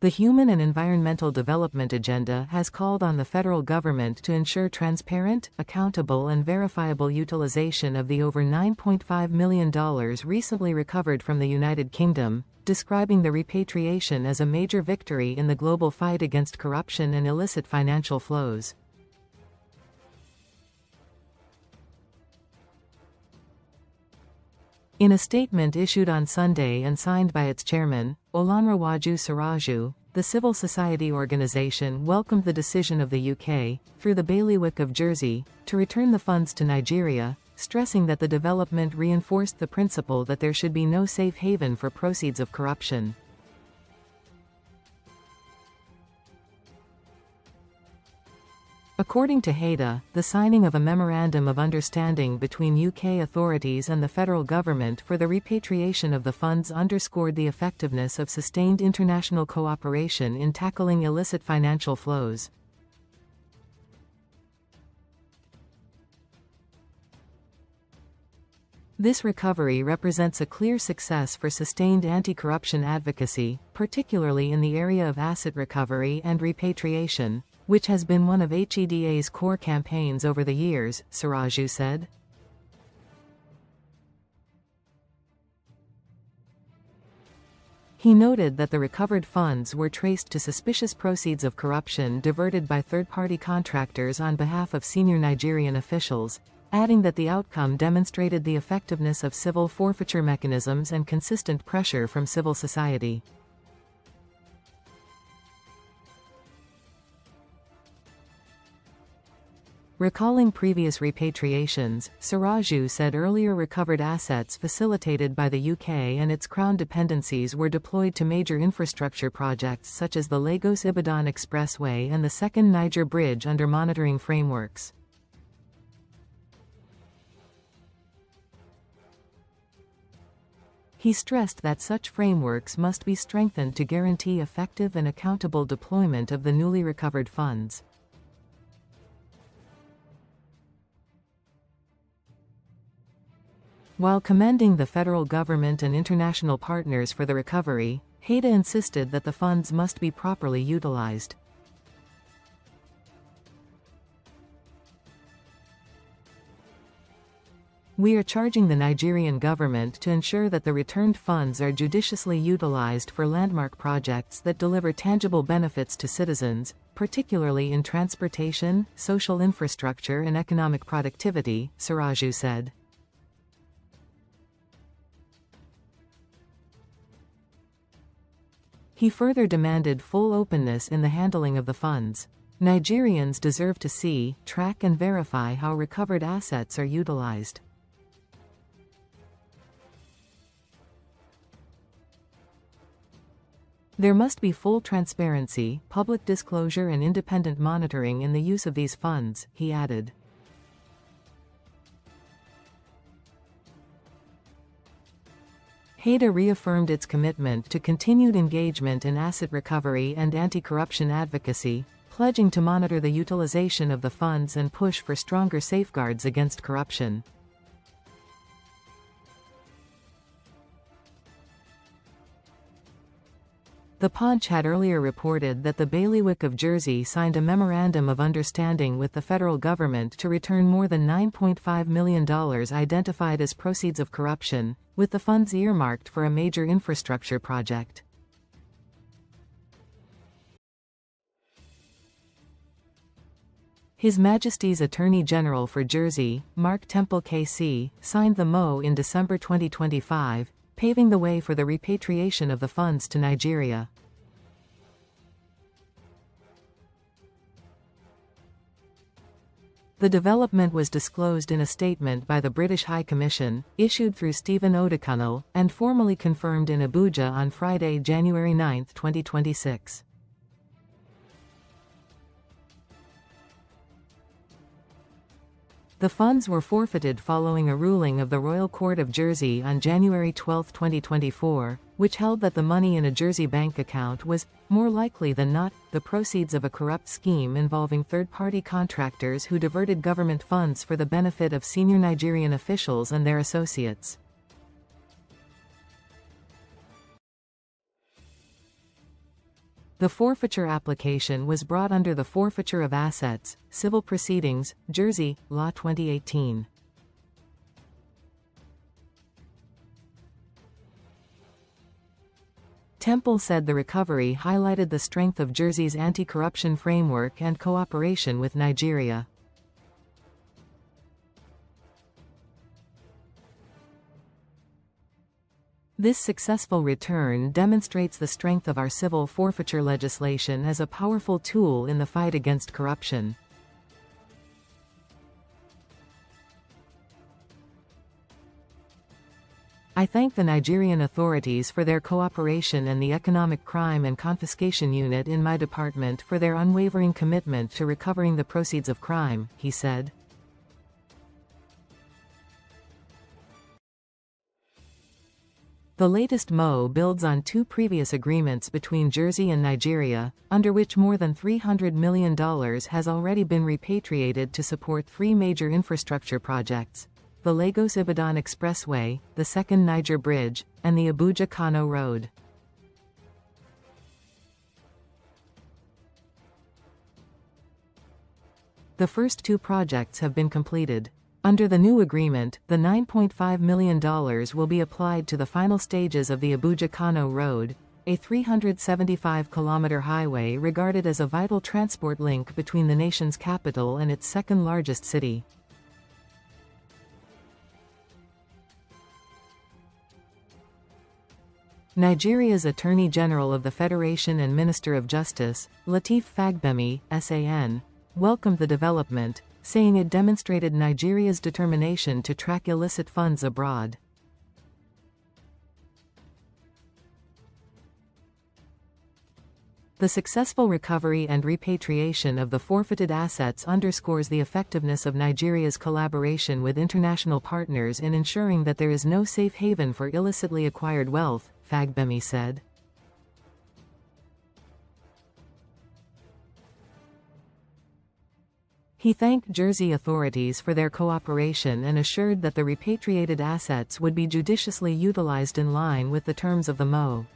The Human and Environmental Development Agenda has called on the federal government to ensure transparent, accountable and verifiable utilization of the over $9.5 million recently recovered from the United Kingdom, describing the repatriation as a major victory in the global fight against corruption and illicit financial flows. In a statement issued on Sunday and signed by its chairman, Olanrewaju Suraju, the civil society organization welcomed the decision of the UK, through the Bailiwick of Jersey, to return the funds to Nigeria, stressing that the development reinforced the principle that there should be no safe haven for proceeds of corruption. According to HEDA, the signing of a Memorandum of Understanding between UK authorities and the federal government for the repatriation of the funds underscored the effectiveness of sustained international cooperation in tackling illicit financial flows. This recovery represents a clear success for sustained anti-corruption advocacy, particularly in the area of asset recovery and repatriation, which has been one of HEDA's core campaigns over the years, Suraju said. He noted that the recovered funds were traced to suspicious proceeds of corruption diverted by third-party contractors on behalf of senior Nigerian officials, adding that the outcome demonstrated the effectiveness of civil forfeiture mechanisms and consistent pressure from civil society. Recalling previous repatriations, Suraju said earlier recovered assets facilitated by the UK and its Crown Dependencies were deployed to major infrastructure projects such as the Lagos-Ibadan Expressway and the Second Niger Bridge under monitoring frameworks. He stressed that such frameworks must be strengthened to guarantee effective and accountable deployment of the newly recovered funds. While commending the federal government and international partners for the recovery, HEDA insisted that the funds must be properly utilized. We are charging the Nigerian government to ensure that the returned funds are judiciously utilized for landmark projects that deliver tangible benefits to citizens, particularly in transportation, social infrastructure and economic productivity, Suraju said. He further demanded full openness in the handling of the funds. Nigerians deserve to see, track and verify how recovered assets are utilized. There must be full transparency, public disclosure and independent monitoring in the use of these funds, he added. HEDA reaffirmed its commitment to continued engagement in asset recovery and anti-corruption advocacy, pledging to monitor the utilization of the funds and push for stronger safeguards against corruption. The Punch had earlier reported that the Bailiwick of Jersey signed a Memorandum of Understanding with the federal government to return more than $9.5 million identified as proceeds of corruption, with the funds earmarked for a major infrastructure project. His Majesty's Attorney General for Jersey, Mark Temple KC, signed the MO in December 2025, paving the way for the repatriation of the funds to Nigeria. The development was disclosed in a statement by the British High Commission, issued through Stephen O'Donnell, and formally confirmed in Abuja on Friday, January 9, 2026. The funds were forfeited following a ruling of the Royal Court of Jersey on January 12, 2024, which held that the money in a Jersey bank account was, more likely than not, the proceeds of a corrupt scheme involving third-party contractors who diverted government funds for the benefit of senior Nigerian officials and their associates. The forfeiture application was brought under the Forfeiture of Assets, Civil Proceedings, Jersey, Law 2018. Temple said the recovery highlighted the strength of Jersey's anti-corruption framework and cooperation with Nigeria. This successful return demonstrates the strength of our civil forfeiture legislation as a powerful tool in the fight against corruption. I thank the Nigerian authorities for their cooperation and the Economic Crime and Confiscation Unit in my department for their unwavering commitment to recovering the proceeds of crime, he said. The latest MO builds on two previous agreements between Jersey and Nigeria, under which more than $300 million has already been repatriated to support three major infrastructure projects: the Lagos-Ibadan Expressway, the Second Niger Bridge, and the Abuja-Kano Road. The first two projects have been completed. Under the new agreement, the $9.5 million will be applied to the final stages of the Abuja-Kano Road, a 375-kilometer highway regarded as a vital transport link between the nation's capital and its second-largest city. Nigeria's Attorney General of the Federation and Minister of Justice, Lateef Fagbemi, SAN, welcomed the development, saying it demonstrated Nigeria's determination to track illicit funds abroad. The successful recovery and repatriation of the forfeited assets underscores the effectiveness of Nigeria's collaboration with international partners in ensuring that there is no safe haven for illicitly acquired wealth, Fagbemi said. He thanked Jersey authorities for their cooperation and assured that the repatriated assets would be judiciously utilized in line with the terms of the MO.